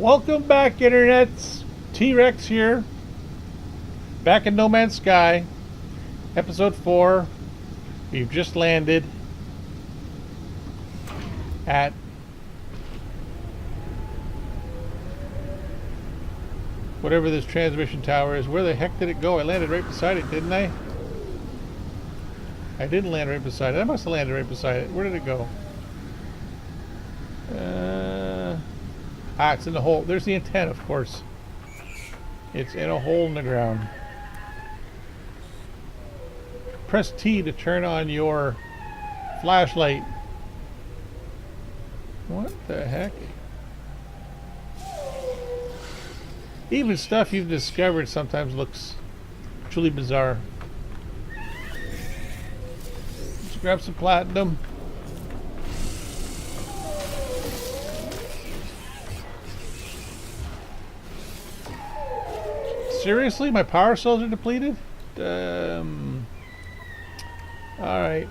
Welcome back, internets. T-Rex here. Back in No Man's Sky. Episode 4. We've just landed at whatever this transmission tower is. Where the heck did it go? I landed right beside it, didn't I? I didn't land right beside it. I must have landed right beside it. Where did it go? It's in the hole. There's the antenna, of course. It's in a hole in the ground. Press T to turn on your flashlight. What the heck? Even stuff you've discovered sometimes looks truly bizarre. Let's grab some platinum. Seriously? My power cells are depleted? Alright.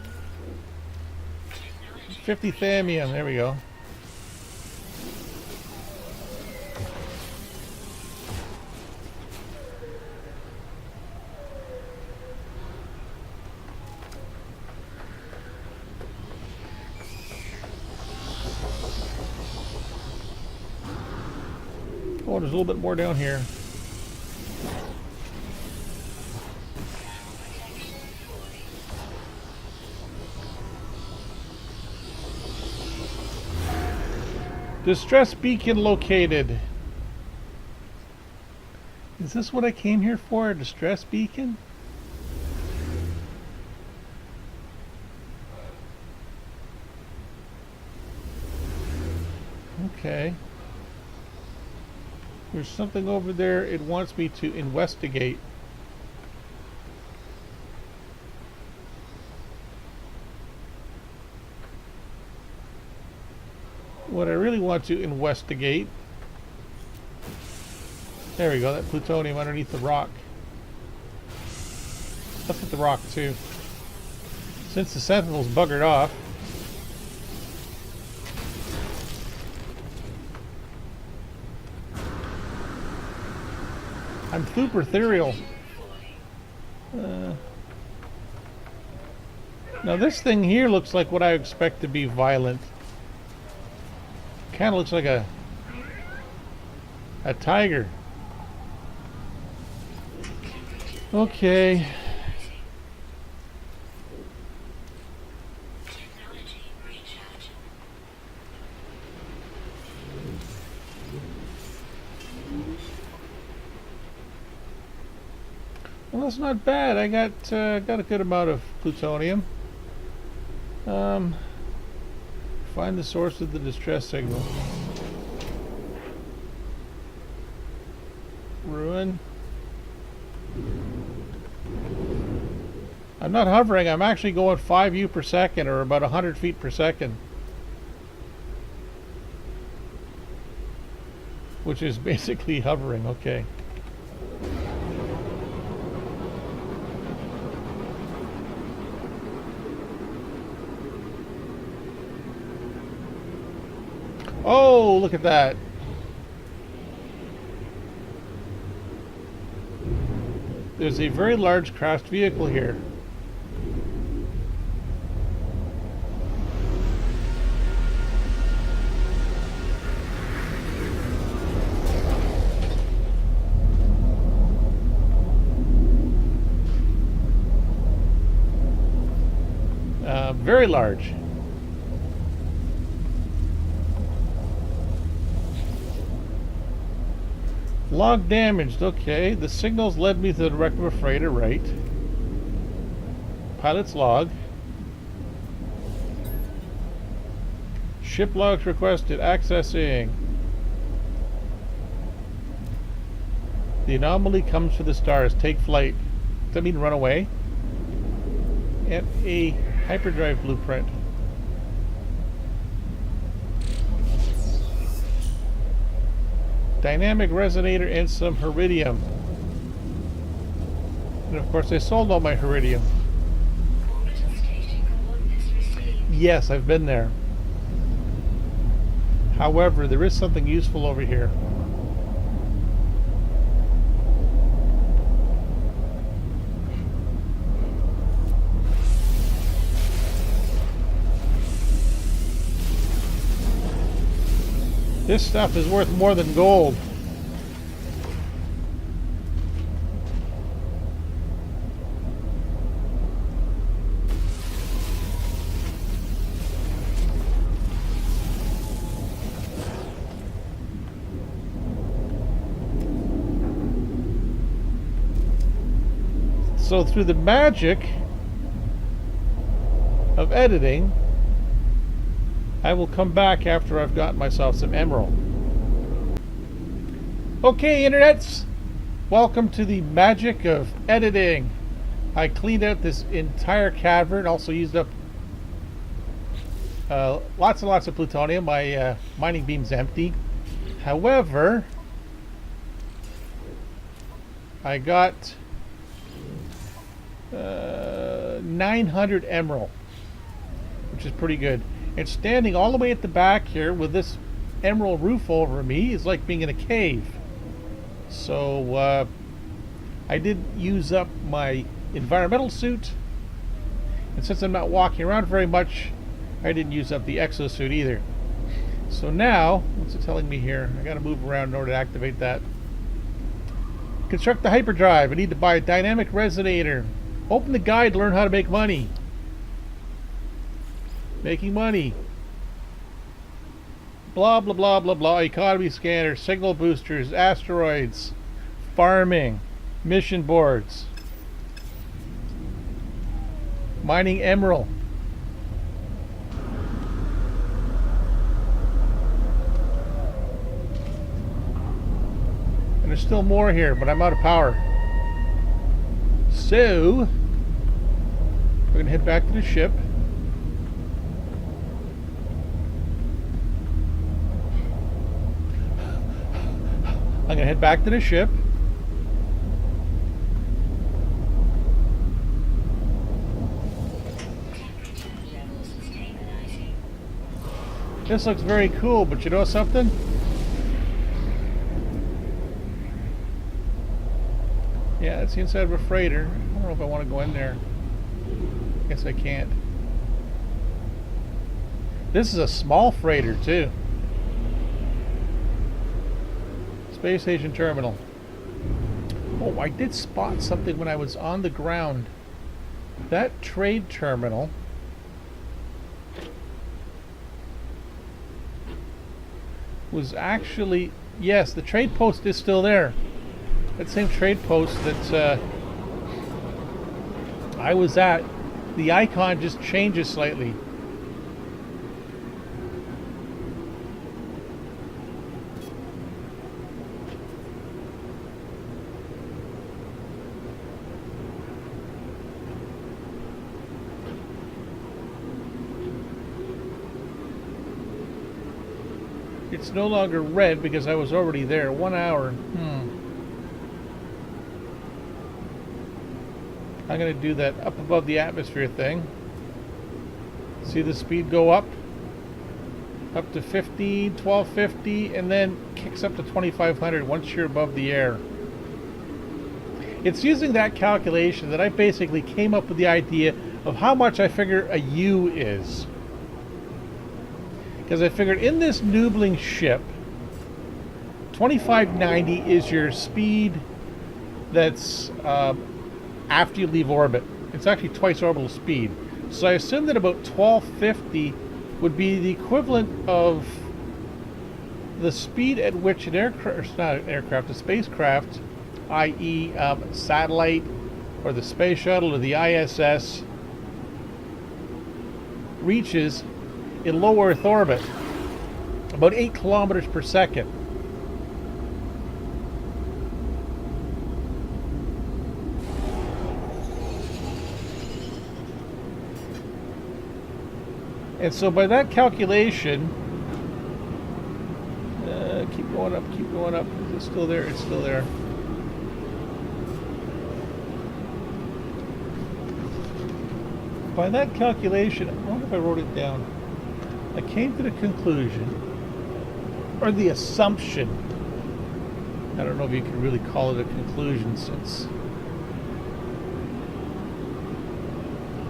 50 thallium. There we go. Oh, there's a little bit more down here. Distress beacon located. Is this what I came here for? A distress beacon? Okay. There's something over there it wants me to investigate. What I really want to investigate. There we go, that plutonium underneath the rock. Let's hit the rock too. Since the sentinel's buggered off. I'm super ethereal. Now this thing here looks like what I expect to be violent. Kind of looks like a tiger. Okay. Well, that's not bad. I got a good amount of plutonium. Find the source of the distress signal. Ruin. I'm not hovering. I'm actually going 5 U per second, or about 100 feet per second. Which is basically hovering. Okay. Oh, look at that. There's a very large crashed vehicle here. Very large. Log damaged. Okay, the signals led me to the wreck of a freighter, right. Pilot's log. Ship logs requested. Accessing. The anomaly comes for the stars. Take flight. Does that mean run away? And a hyperdrive blueprint. Dynamic resonator and some iridium. And of course I sold all my iridium. Yes, I've been there. However, there is something useful over here. This stuff is worth more than gold. So through the magic of editing, I will come back after I've got myself some emerald. Okay, internets, welcome to the magic of editing. I cleaned out this entire cavern, also used up lots and lots of plutonium. My mining beam's empty. However, I got 900 emerald, which is pretty good. And standing all the way at the back here with this emerald roof over me is like being in a cave. So I did use up my environmental suit, and since I'm not walking around very much, I didn't use up the exosuit either. So now, what's it telling me here? I gotta move around in order to activate that. Construct the hyperdrive. I need to buy a dynamic resonator. Open the guide to learn how to make money. Making money. Blah, blah, blah, blah, blah. Economy scanner, signal boosters, asteroids, farming, mission boards, mining emerald. And there's still more here, but I'm out of power. So, we're going to head back to the ship. I'm going to head back to the ship. This looks very cool, but you know something? Yeah, it's the inside of a freighter. I don't know if I want to go in there. Guess I can't. This is a small freighter, too. Space Station Terminal. Oh, I did spot something when I was on the ground. That trade terminal was actually... Yes, the trade post is still there. That same trade post that I was at, the icon just changes slightly. It's no longer red because I was already there. 1 hour. I'm going to do that up above the atmosphere thing. See the speed go up to 15, 1250, and then kicks up to 2500 once you're above the air. It's using that calculation that I basically came up with the idea of how much I figure a U is. Because I figured in this noobling ship, 2590 is your speed that's after you leave orbit. It's actually twice orbital speed. So I assume that about 1250 would be the equivalent of the speed at which an aircraft, not an aircraft, a spacecraft, i.e. Satellite or the space shuttle or the ISS, reaches in low Earth orbit. About 8 kilometers per second. And so by that calculation, keep going up, keep going up. Is it still there? It's still there. By that calculation, I wonder if I wrote it down. I came to the conclusion, or the assumption, I don't know if you can really call it a conclusion since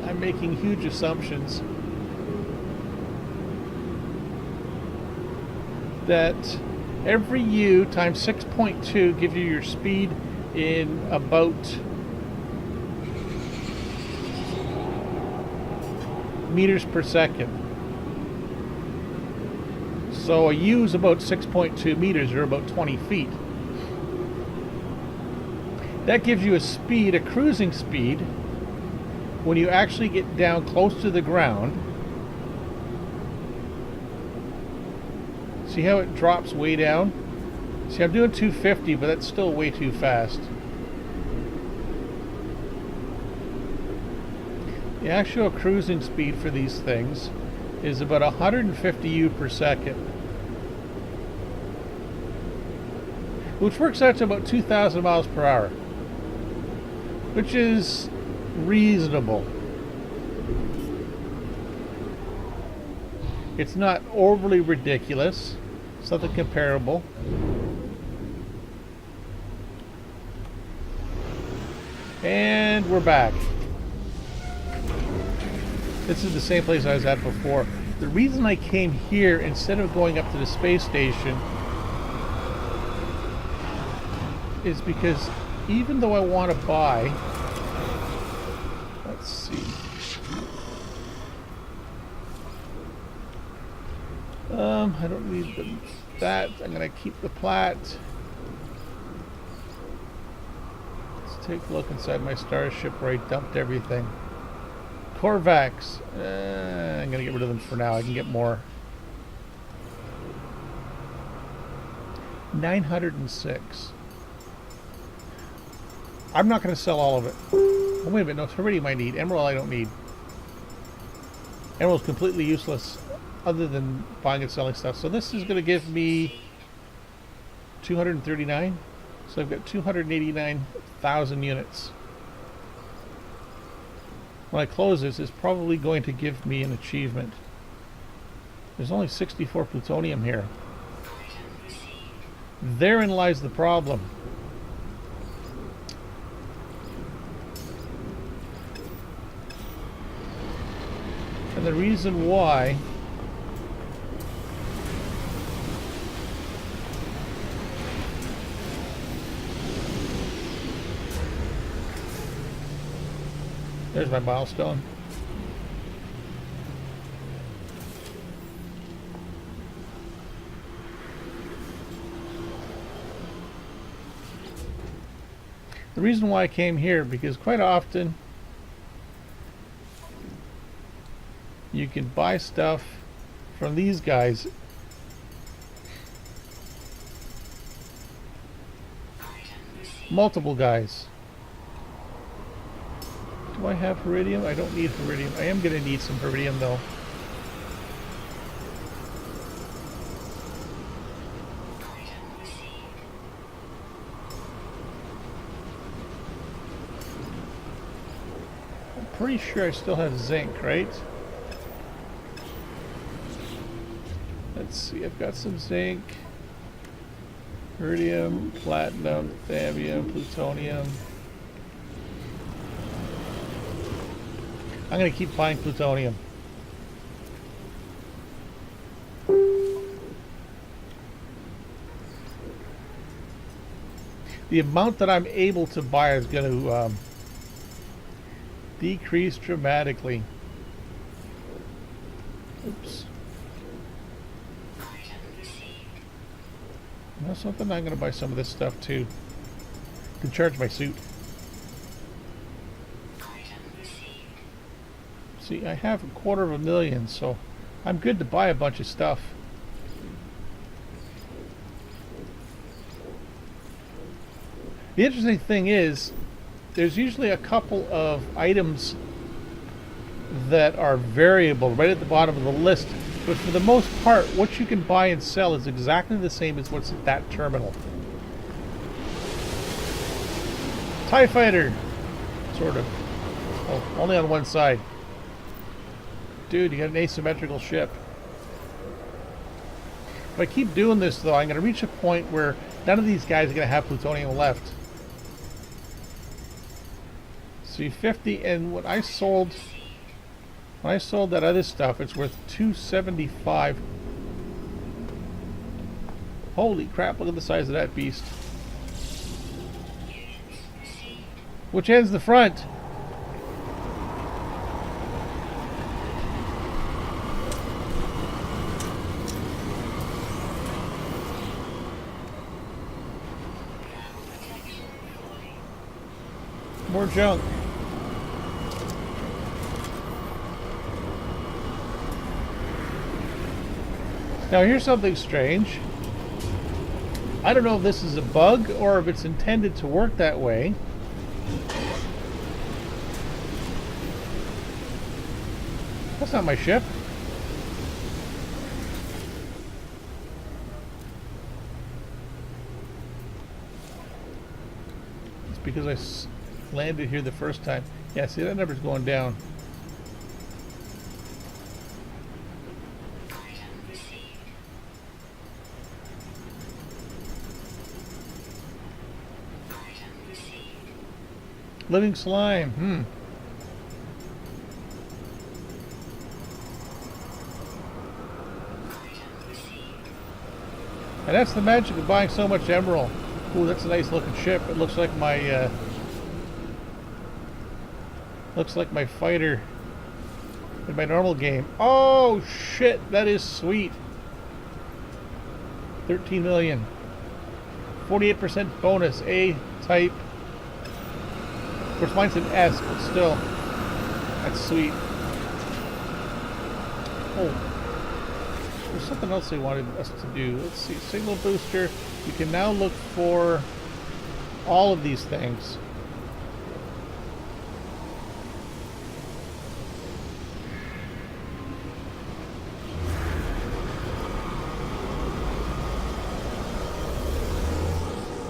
I'm making huge assumptions. that every U times 6.2 gives you your speed in about meters per second. So a U is about 6.2 meters, or about 20 feet. That gives you a speed, a cruising speed, when you actually get down close to the ground. See how it drops way down? See, I'm doing 250, but that's still way too fast. The actual cruising speed for these things is about 150 U per second, which works out to about 2,000 miles per hour, which is reasonable. It's not overly ridiculous, something comparable. And we're back. This is the same place I was at before. The reason I came here instead of going up to the space station is because even though I want to buy, let's see, I don't need that. I'm going to keep the plat. Let's take a look inside my starship where I dumped everything. Korvax. I'm going to get rid of them for now. I can get more. 906. I'm not going to sell all of it. Oh, wait a minute. No, Iridium I need. Emerald I don't need. Emerald's completely useless other than buying and selling stuff. So this is going to give me 239. So I've got 289,000 units. When I close this, it's probably going to give me an achievement. There's only 64 plutonium here. Therein lies the problem. And the reason why there's my milestone. The reason why I came here, because quite often you can buy stuff from these guys multiple guys. Do I have Iridium? I don't need Iridium. I am going to need some Iridium though. I'm pretty sure I still have zinc, right? Let's see, I've got some zinc, Iridium, platinum, thallium, plutonium. I'm going to keep buying plutonium. The amount that I'm able to buy is going to decrease dramatically. Oops. You know something? I'm going to buy some of this stuff too to charge my suit. See, I have 250,000, so I'm good to buy a bunch of stuff. The interesting thing is, there's usually a couple of items that are variable right at the bottom of the list, but for the most part, what you can buy and sell is exactly the same as what's at that terminal. TIE Fighter! Sort of. Oh, only on one side. Dude, you got an asymmetrical ship. If I keep doing this, though, I'm going to reach a point where none of these guys are going to have plutonium left. See, 50, and when I sold that other stuff, it's worth 275. Holy crap, look at the size of that beast. Which end's the front? More junk. Now here's something strange. I don't know if this is a bug or if it's intended to work that way. That's not my ship. It's because I landed here the first time. Yeah, see, that number's going down. Living slime. And that's the magic of buying so much emerald. Ooh, that's a nice looking ship. It looks like my fighter in my normal game. Oh shit, that is sweet. 13 million. 48% bonus, A type. Of course mine's an S, but still. That's sweet. Oh. There's something else they wanted us to do. Let's see. Signal booster. You can now look for all of these things.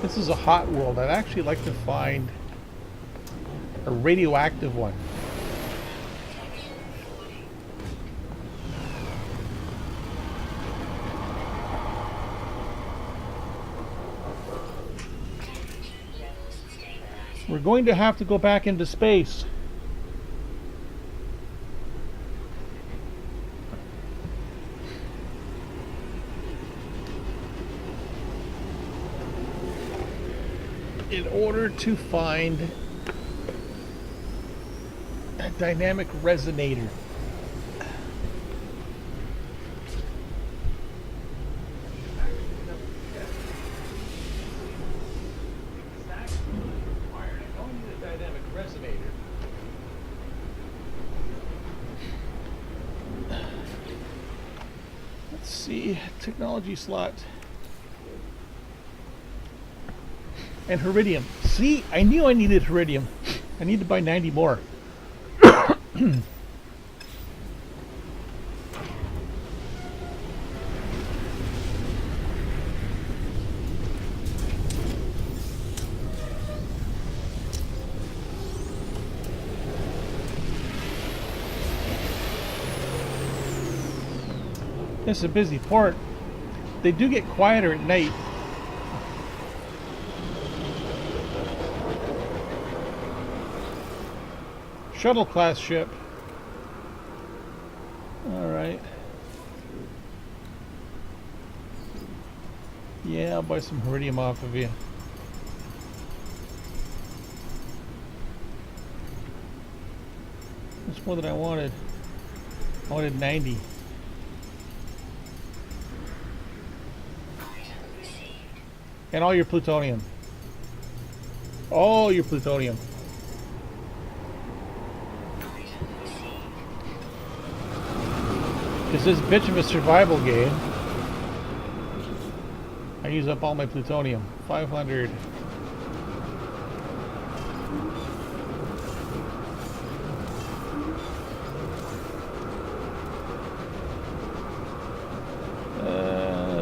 This is a hot world. I'd actually like to find a radioactive one. We're going to have to go back into space. In order to find a dynamic resonator. Let's see, technology slot. And Iridium. See, I knew I needed Iridium. I need to buy 90 more. This is a busy port. They do get quieter at night. Shuttle class ship. Alright. Yeah, I'll buy some Iridium off of you. That's more than I wanted. I wanted 90. And all your plutonium. All your plutonium. It's this bitch of a survival game. I use up all my plutonium. 500.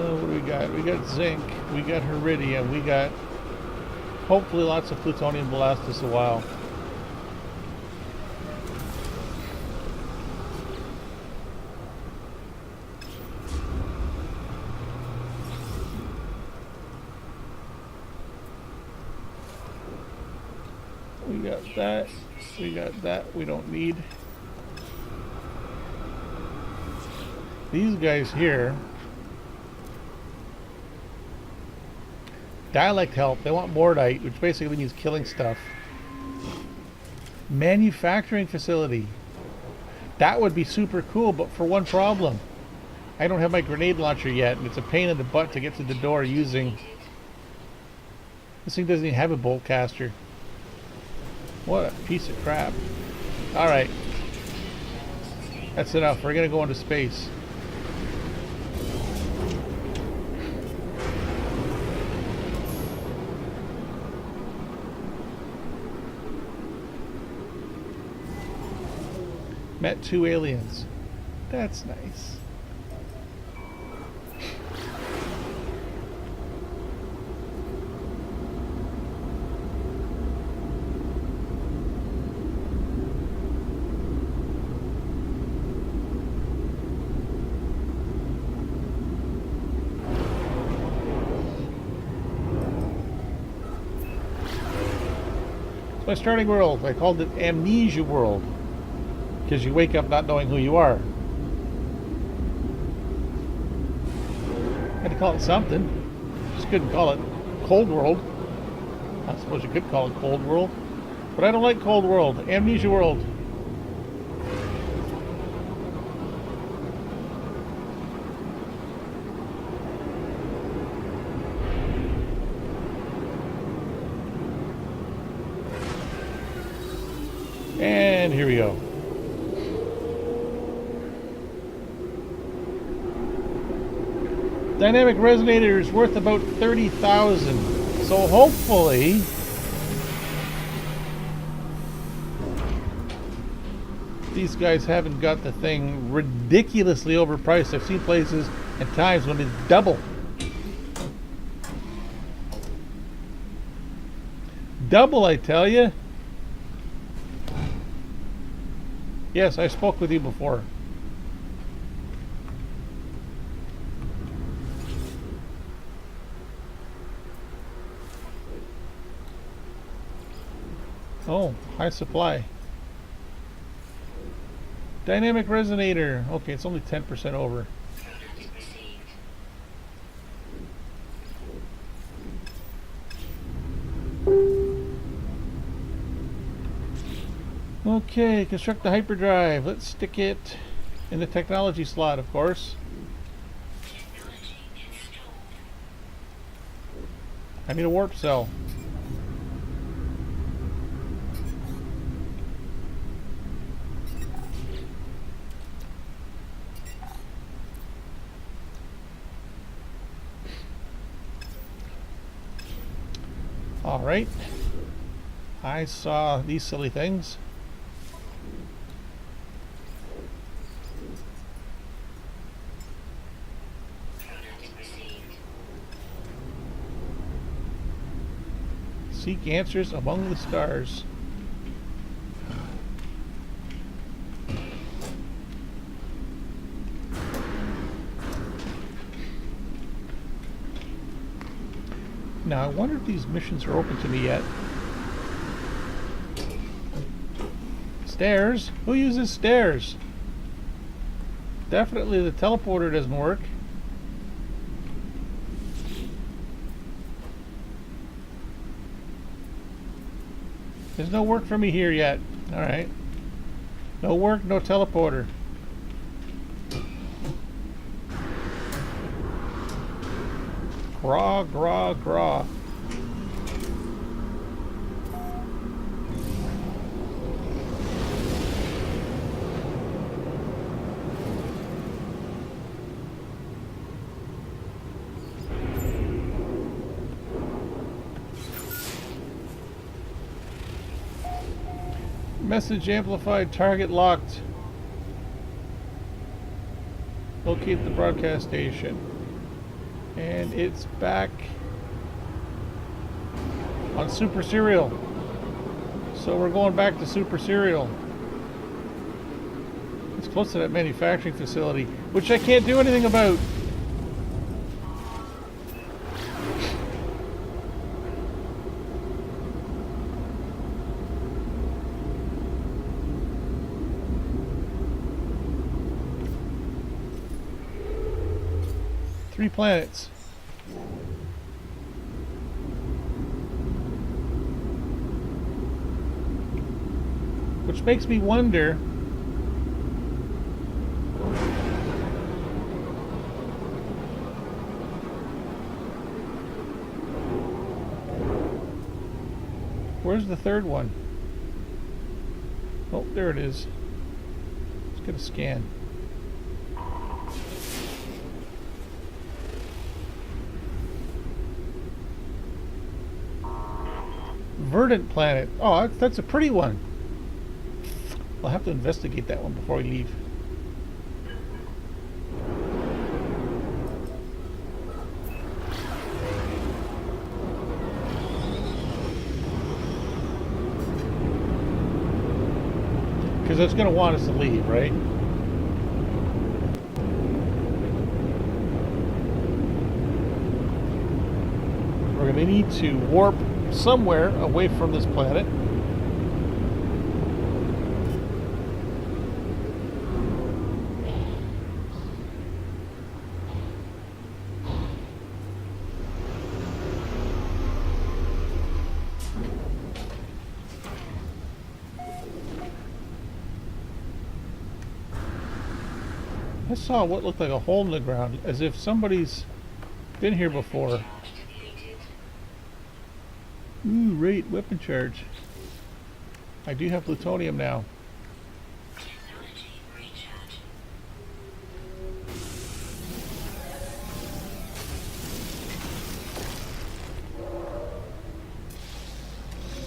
What do we got? We got zinc. We got Iridium. We got hopefully lots of plutonium to last us a while. We got that. We got that. We don't need these guys here. Dialect help. They want Mordite, which basically means killing stuff. Manufacturing facility. That would be super cool, but for one problem. I don't have my grenade launcher yet, and it's a pain in the butt to get to the door using... This thing doesn't even have a bolt caster. What a piece of crap. Alright. That's enough. We're going to go into space. Met 2 aliens. That's nice. It's my starting world. I called it Amnesia World. Because you wake up not knowing who you are. Had to call it something. Just couldn't call it Cold World. I suppose you could call it Cold World. But I don't like Cold World. Amnesia World. And here we go. Dynamic resonator is worth about 30,000. So hopefully these guys haven't got the thing ridiculously overpriced. I've seen places and times when it's double. Double, I tell you. Yes, I spoke with you before. Oh, high supply. Dynamic resonator. Okay, it's only 10% over. Okay, construct the hyperdrive. Let's stick it in the technology slot, of course. I need a warp cell. All right. I saw these silly things. Seek answers among the stars. Now, I wonder if these missions are open to me yet. Stairs? Who uses stairs? Definitely the teleporter doesn't work. There's no work for me here yet. Alright. No work, no teleporter. Graw, graw, graw. Message amplified, target locked. Locate the broadcast station. And it's back on Super Serial. So we're going back to Super Serial. It's close to that manufacturing facility, which I can't do anything about. Three planets. Which makes me wonder. Where's the third one? Oh, there it is. Let's get a scan. Verdant planet. Oh, that's a pretty one. I'll have to investigate that one before we leave. Because it's going to want us to leave, right? We're going to need to warp somewhere away from this planet. I saw what looked like a hole in the ground, as if somebody's been here before. Ooh, rate weapon charge. I do have plutonium now.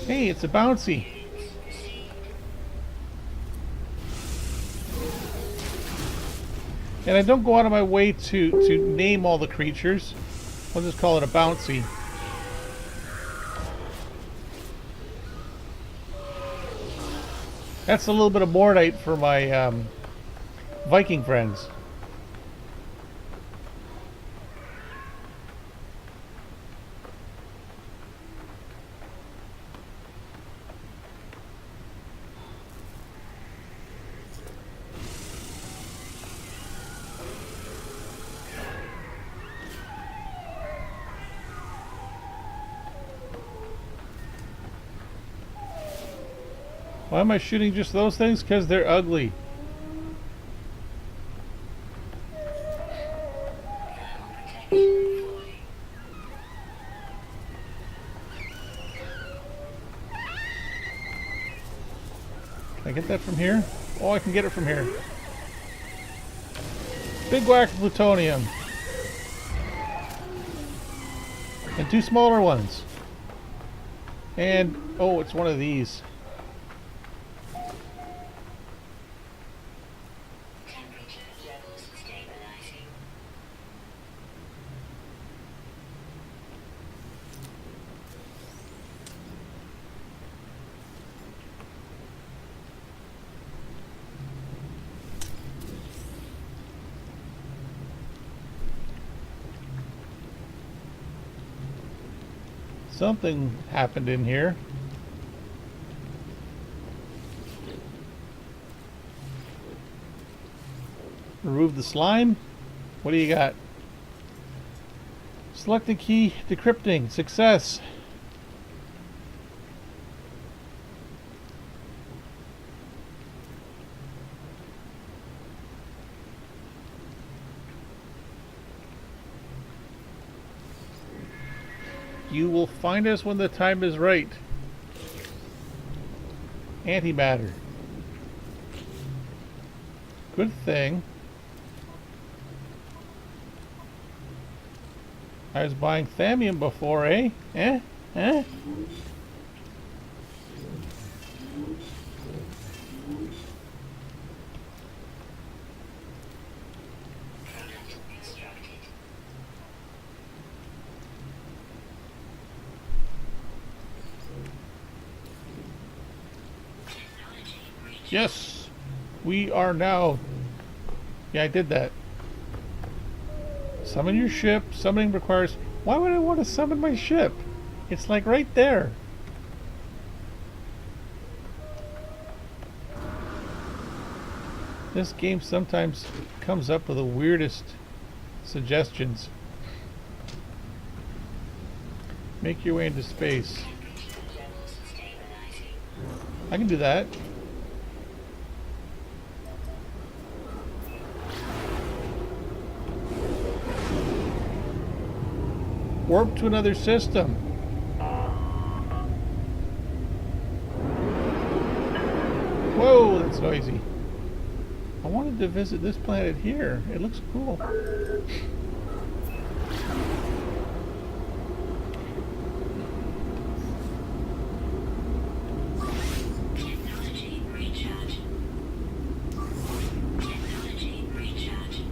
Hey, it's a bouncy. And I don't go out of my way to name all the creatures. I'll just call it a bouncy. That's a little bit of mordite for my Viking friends. Why am I shooting just those things? Because they're ugly. Can I get that from here? Oh, I can get it from here. Big whack of plutonium. And two smaller ones. And, oh, it's one of these. Something happened in here. Remove the slime. What do you got? Select the key, decrypting, success. You will find us when the time is right. Antimatter. Good thing I was buying thallium before, eh? Eh? Yes, we are now. Yeah, I did that. Summon your ship. Summoning requires. Why would I want to summon my ship? It's like right there. This game sometimes comes up with the weirdest suggestions. Make your way into space. I can do that. Warp to another system. Whoa, that's noisy. I wanted to visit this planet here. It looks cool. Technology recharge. Technology recharge.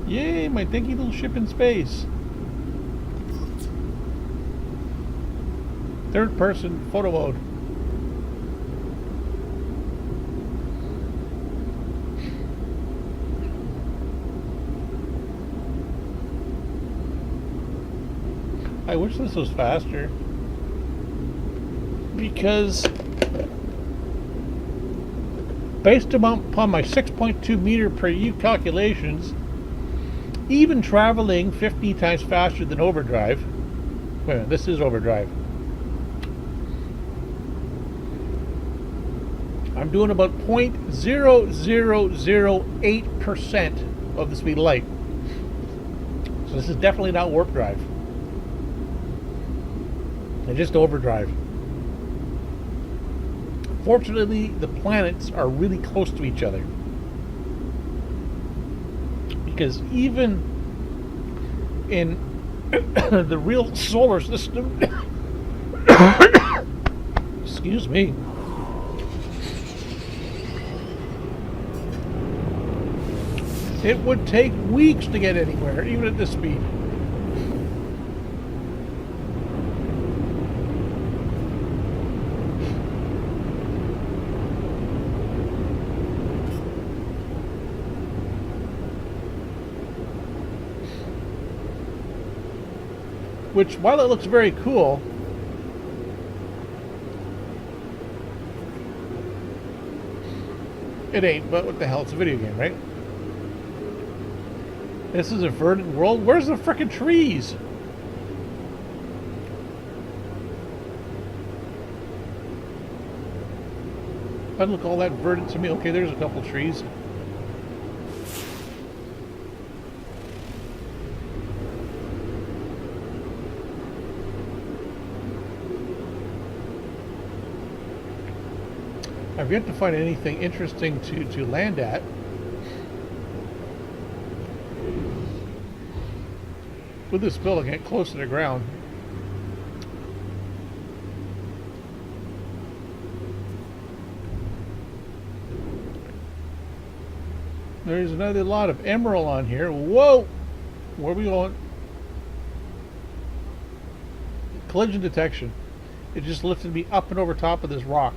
Yay, my dinky little ship in space. Third person photo mode. I wish this was faster. Because based upon my 6.2 meter per U calculations, even traveling 50 times faster than overdrive. Wait a minute, this is overdrive. I'm doing about 0.0008% of the speed of light. So this is definitely not warp drive. It's just overdrive. Fortunately, the planets are really close to each other. Because even in the real solar system, excuse me, it would take weeks to get anywhere, even at this speed. Which, while it looks very cool, it ain't, but what the hell, it's a video game, right? This is a verdant world. Where's the frickin' trees? Doesn't look all that verdant to me. Okay, there's a couple trees. I've yet to find anything interesting to land at. With this building, get close to the ground. There's another lot of emerald on here. Whoa! Where are we going? Collision detection. It just lifted me up and over top of this rock.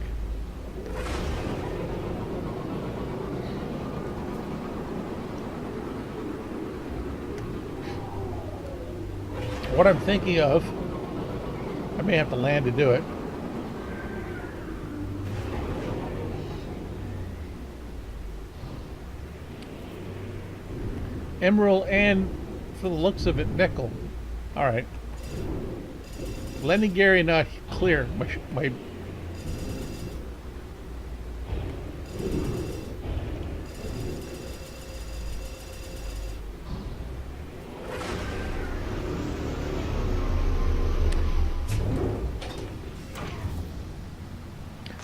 What I'm thinking of, I may have to land to do it. Emerald and, for the looks of it, nickel. Alright. Landing Gary not clear. My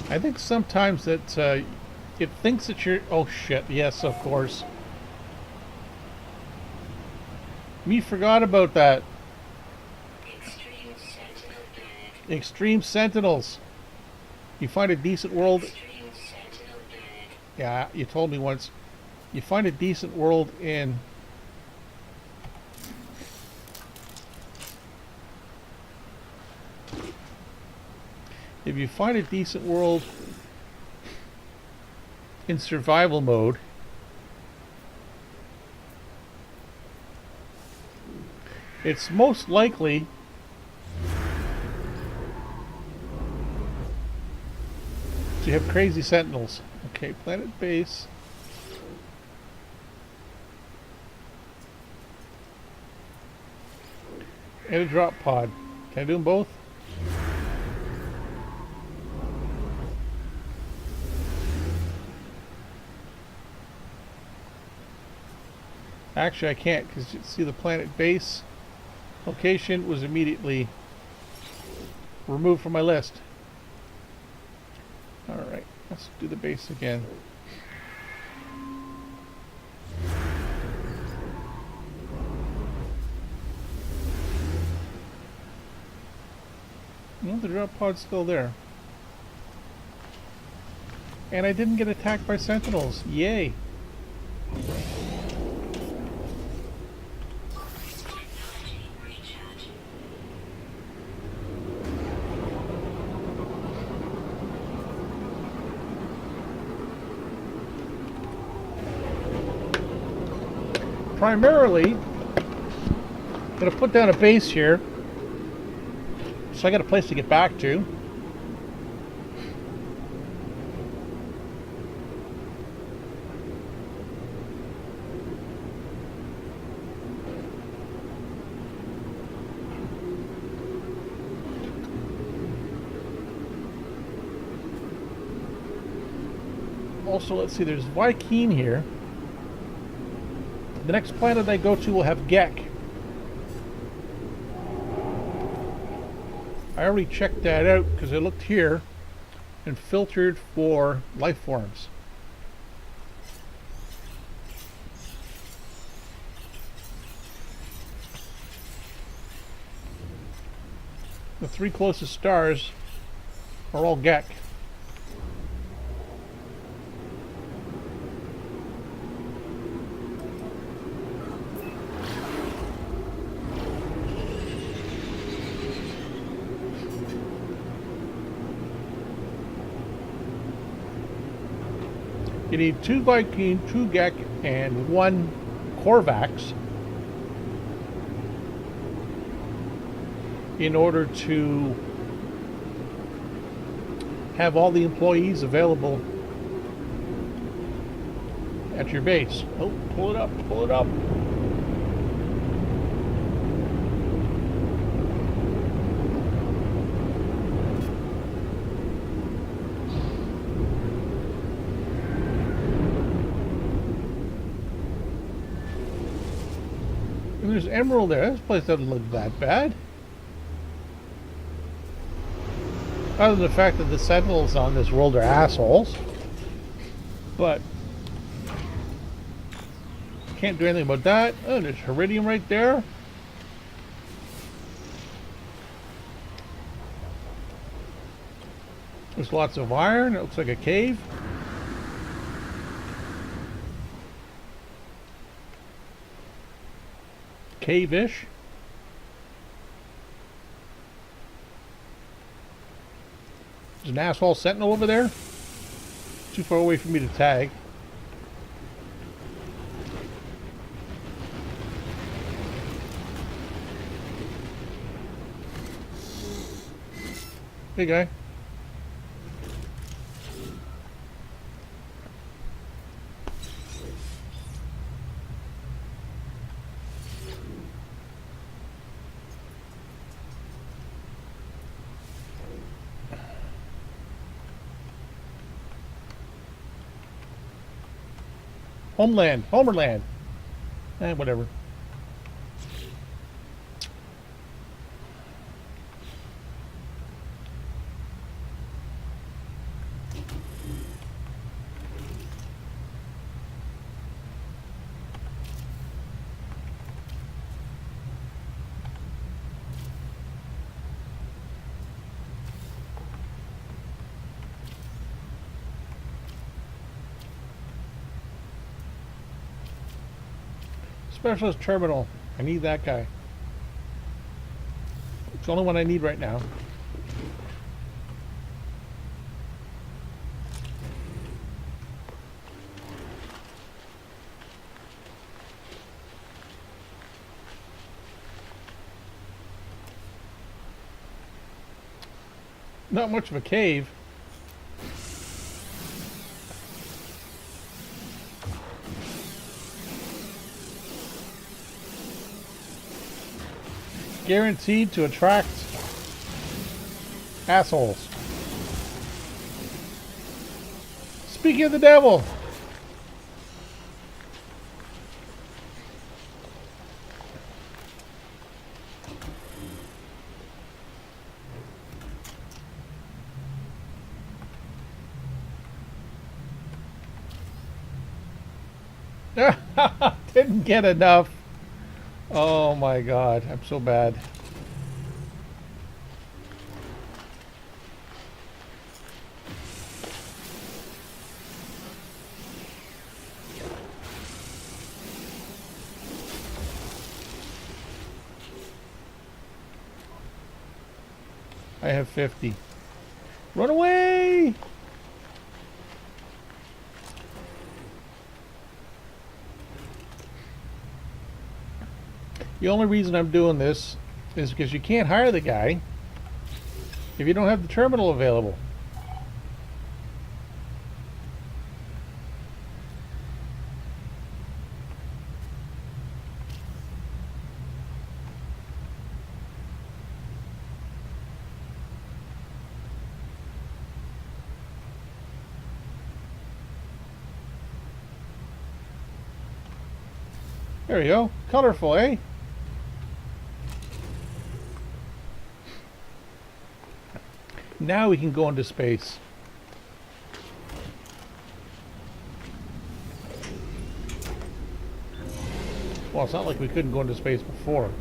I think sometimes that it thinks that you're... Oh shit, yes, of course. Me forgot about that. Extreme Sentinels. You find a decent world... Yeah, you told me once. You find a decent world in... If you find a decent world in survival mode, it's most likely to have crazy sentinels. Okay, planet base. And a drop pod. Can I do them both? Actually, I can't because you see the planet base location was immediately removed from my list. Alright, let's do the base again. Well, the drop pod's still there. And I didn't get attacked by sentinels. Yay! Technology recharge. Primarily, I'm going to put down a base here. So I got a place to get back to. Also, let's see, there's Vy'keen here. The next planet I go to will have Gek. I already checked that out because I looked here and filtered for life forms. The 3 closest stars are all Gek. You need 2 Vy'keen, 2 Gek, and 1 Korvax in order to have all the employees available at your base. Oh, pull it up, pull it up. And there's emerald there. This place doesn't look that bad. Other than the fact that the sentinels on this world are assholes. But can't do anything about that. Oh, there's iridium right there. There's lots of iron. It looks like a cave. Cave-ish. There's an asshole sentinel over there. Too far away for me to tag. Hey, guy. Homeland. Homerland. Whatever. Specialist terminal. I need that guy. It's the only one I need right now. Not much of a cave. Guaranteed to attract assholes. Speaking of the devil, Didn't get enough. Oh my god, I'm so bad. I have 50. Run away! The only reason I'm doing this is because you can't hire the guy if you don't have the terminal available. There we go. Colorful, eh? Now we can go into space. Well, it's not like we couldn't go into space before.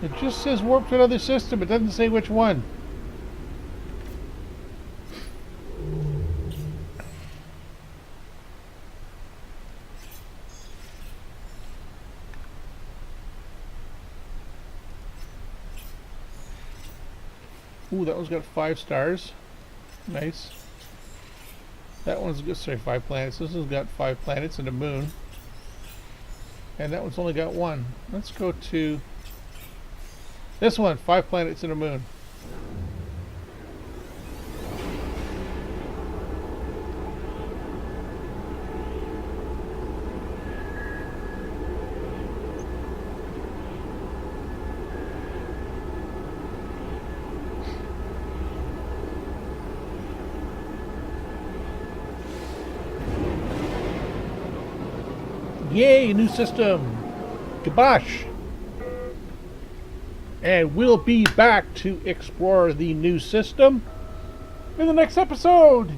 It just says warp to another system. It doesn't say which one. Ooh, that one's got 5 stars. Nice. That one's got, sorry, 5 planets. This one's got 5 planets and a moon. And that one's only got 1. Let's go to this one, 5 planets and a moon. Yay, new system! Kibosh! And we'll be back to explore the new system in the next episode!